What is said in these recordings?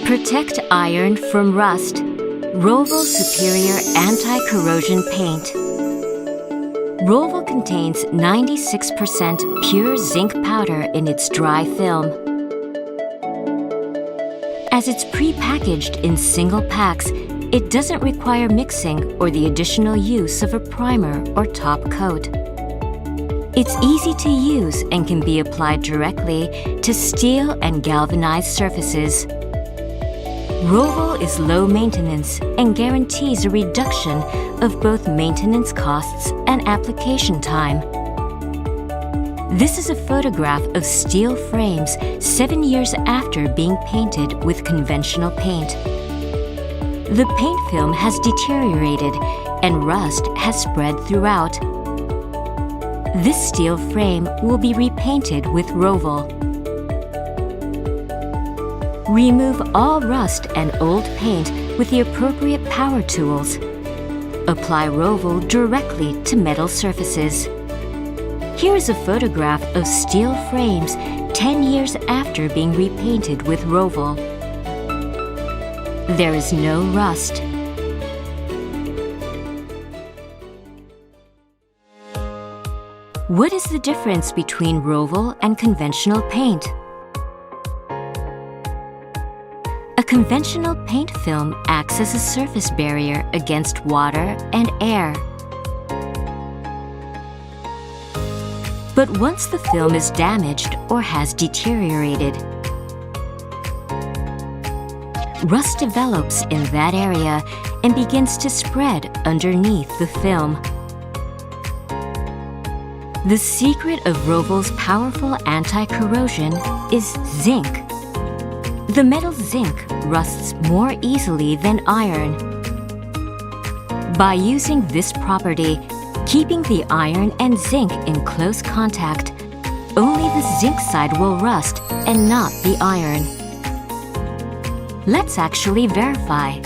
Protect iron from rust. ROVAL Superior anti-corrosion paint. ROVAL contains 96% pure zinc powder in its dry film. As it's pre-packaged in single packs, it doesn't require mixing or the additional use of a primer or top coat. It's easy to use and can be applied directly to steel and galvanized surfaces. ROVAL is low maintenance and guarantees a reduction of both maintenance costs and application time. This is a photograph of steel frames 7 years after being painted with conventional paint. The paint film has deteriorated and rust has spread throughout. This steel frame will be repainted with ROVAL. Remove all rust and old paint with the appropriate power tools. Apply ROVAL directly to metal surfaces. Here is a photograph of steel frames 10 years after being repainted with ROVAL. There is no rust. What is the difference between ROVAL and conventional paint? A conventional paint film acts as a surface barrier against water and air. But once the film is damaged or has deteriorated, rust develops in that area and begins to spread underneath the film. The secret of ROVAL's powerful anti-corrosion is zinc. The metal zinc rusts more easily than iron. By using this property, keeping the iron and zinc in close contact, only the zinc side will rust and not the iron. Let's actually verify.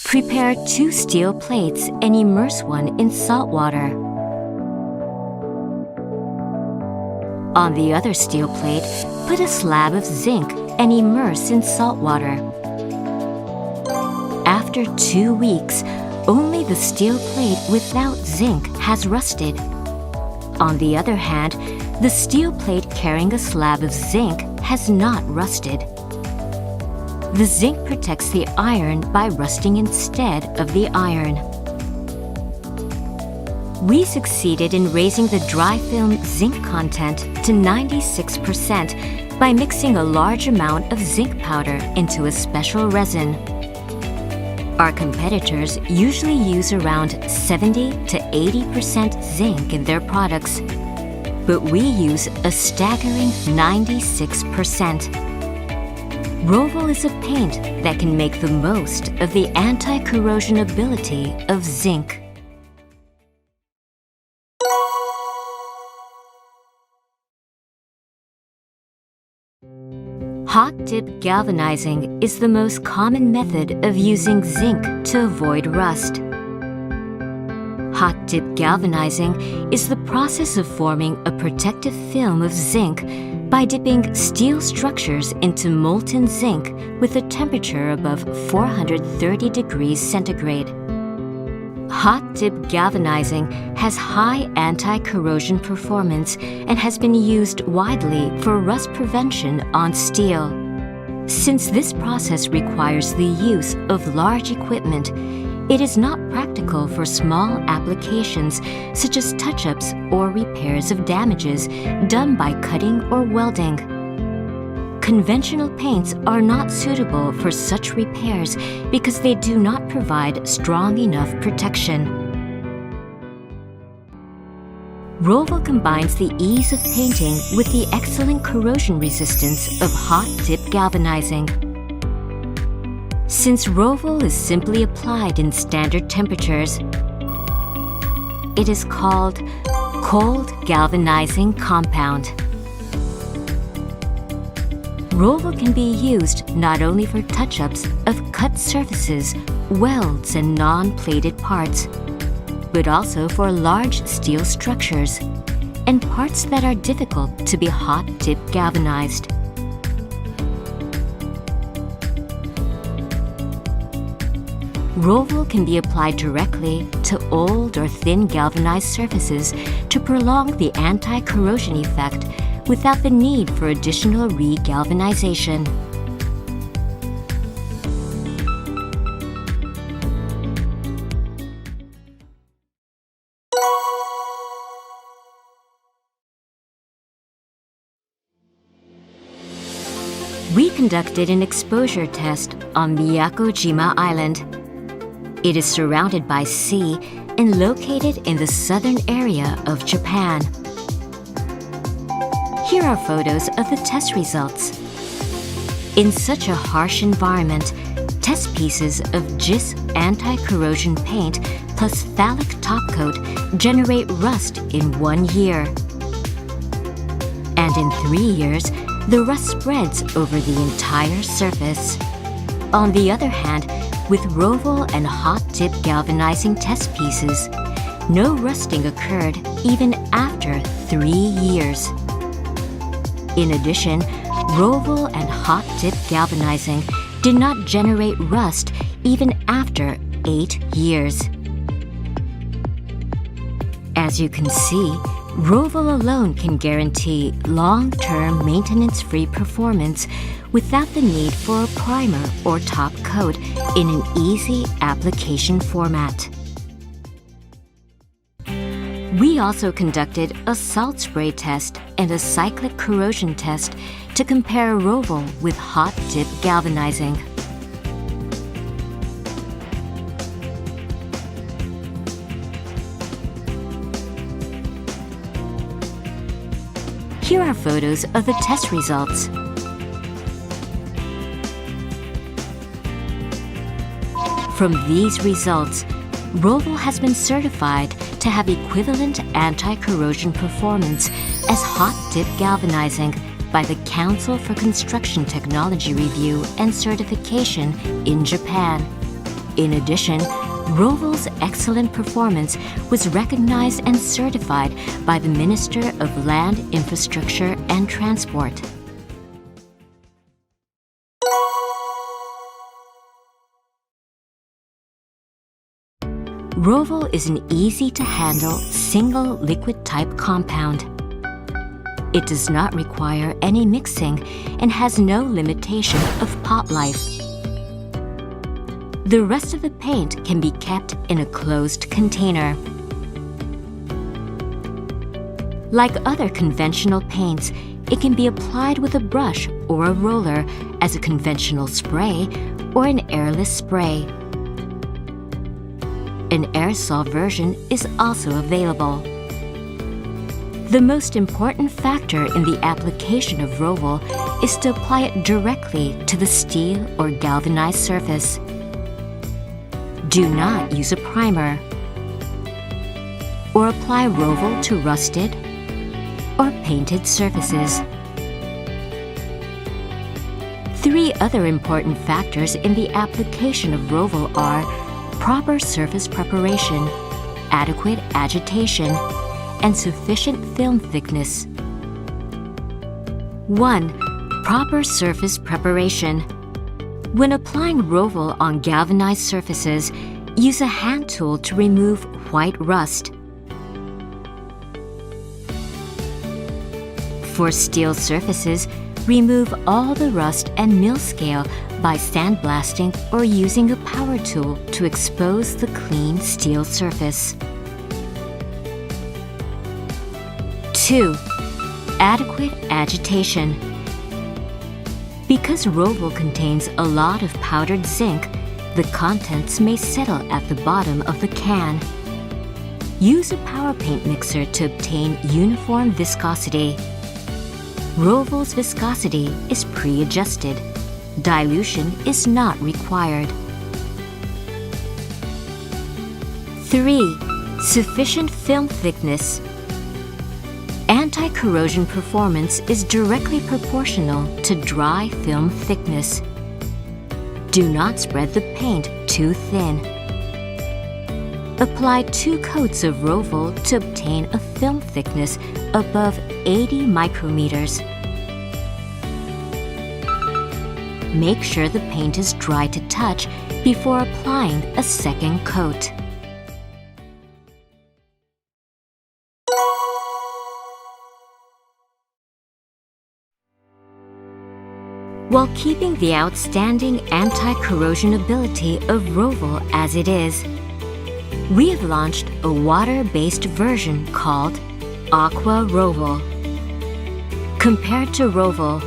Prepare 2 steel plates and immerse one in salt water. On the other steel plate, put a slab of zinc and immerse in salt water. After 2 weeks, only the steel plate without zinc has rusted. On the other hand, the steel plate carrying a slab of zinc has not rusted. The zinc protects the iron by rusting instead of the iron. We succeeded in raising the dry film zinc content to 96% by mixing a large amount of zinc powder into a special resin. Our competitors usually use around 70 to 80% zinc in their products, but we use a staggering 96%. ROVAL is a paint that can make the most of the anti-corrosion ability of zinc. Hot-dip galvanizing is the most common method of using zinc to avoid rust. Hot-dip galvanizing is the process of forming a protective film of zinc by dipping steel structures into molten zinc with a temperature above 430 degrees centigrade. Hot-dip galvanizing has high anti-corrosion performance and has been used widely for rust prevention on steel. Since this process requires the use of large equipment, it is not practical for small applications such as touch-ups or repairs of damages done by cutting or welding. Conventional paints are not suitable for such repairs because they do not provide strong enough protection. ROVAL combines the ease of painting with the excellent corrosion resistance of hot-dip galvanizing. Since ROVAL is simply applied in standard temperatures, it is called cold galvanizing compound. ROVAL can be used not only for touch-ups of cut surfaces, welds, and non-plated parts, but also for large steel structures and parts that are difficult to be hot-dip galvanized. ROVAL can be applied directly to old or thin galvanized surfaces to prolong the anti-corrosion effect without the need for additional re-galvanization. We conducted an exposure test on Miyako-jima Island. It is surrounded by sea and located in the southern area of Japan. Here are photos of the test results. In such a harsh environment, test pieces of JIS anti-corrosion paint plus phthalic topcoat generate rust in 1 year. And in 3 years, the rust spreads over the entire surface. On the other hand, with ROVAL and hot-dip galvanizing test pieces, no rusting occurred even after 3 years. In addition, ROVAL and hot-dip galvanizing did not generate rust even after 8 years. As you can see, ROVAL alone can guarantee long-term maintenance-free performance without the need for a primer or top coat in an easy application format. We also conducted a salt spray test and a cyclic corrosion test to compare ROVAL with hot-dip galvanizing. Here are photos of the test results. From these results, ROVAL has been certified to have equivalent anti-corrosion performance as hot-dip galvanizing by the Council for Construction Technology Review and Certification in Japan. In addition, ROVAL's excellent performance was recognized and certified by the Minister of Land, Infrastructure and Transport. ROVAL is an easy-to-handle, single liquid-type compound. It does not require any mixing and has no limitation of pot life. The rest of the paint can be kept in a closed container. Like other conventional paints, it can be applied with a brush or a roller as a conventional spray or an airless spray. An aerosol version is also available. The most important factor in the application of ROVAL is to apply it directly to the steel or galvanized surface. Do not use a primer, or apply ROVAL to rusted or painted surfaces. 3 other important factors in the application of ROVAL are proper surface preparation, adequate agitation, and sufficient film thickness. 1. Proper surface preparation. When applying ROVAL on galvanized surfaces, use a hand tool to remove white rust. For steel surfaces, remove all the rust and mill scale by sandblasting or using a power tool to expose the clean steel surface. 2. Adequate agitation. Because ROVAL contains a lot of powdered zinc, the contents may settle at the bottom of the can. Use a power paint mixer to obtain uniform viscosity. ROVAL's viscosity is pre-adjusted. Dilution is not required. 3. Sufficient film thickness. Anti-corrosion performance is directly proportional to dry film thickness. Do not spread the paint too thin. Apply 2 coats of ROVAL to obtain a film thickness above 80 micrometers. make sure the paint is dry to touch before applying a second coat. While keeping the outstanding anti-corrosion ability of ROVAL as it is, we have launched a water-based version called Aqua ROVAL. Compared to ROVAL,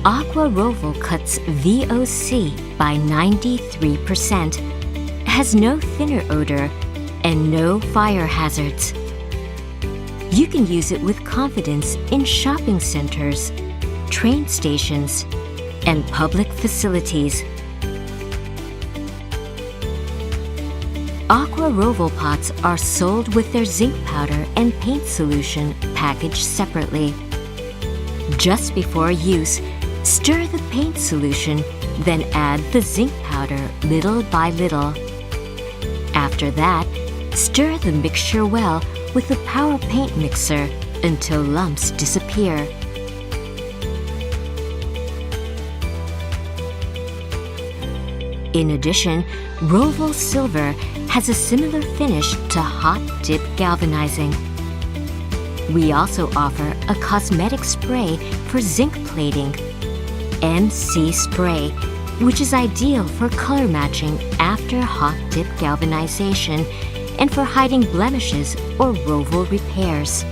Aqua ROVAL cuts VOC by 93%, has no thinner odor, and no fire hazards. You can use it with confidence in shopping centers, train stations, and public facilities. Aqua ROVAL pots are sold with their zinc powder and paint solution packaged separately. Just before use, stir the paint solution, then add the zinc powder little by little. After that, stir the mixture well with the power paint mixer until lumps disappear. In addition, ROVAL Silver has a similar finish to hot dip galvanizing. We also offer a cosmetic spray for zinc plating, MC Spray, which is ideal for color matching after hot dip galvanization and for hiding blemishes or ROVAL repairs.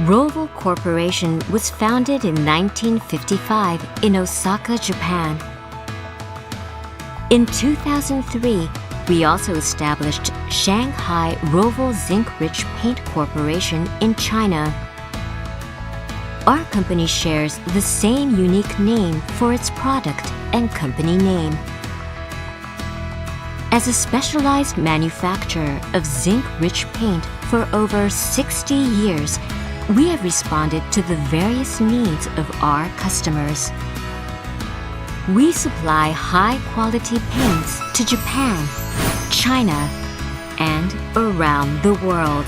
ROVAL Corporation was founded in 1955 in Osaka, Japan. In 2003, we also established Shanghai ROVAL Zinc-Rich Paint Corporation in China. Our company shares the same unique name for its product and company name. As a specialized manufacturer of zinc-rich paint for over 60 years, we have responded to the various needs of our customers. We supply high-quality paints to Japan, China, and around the world.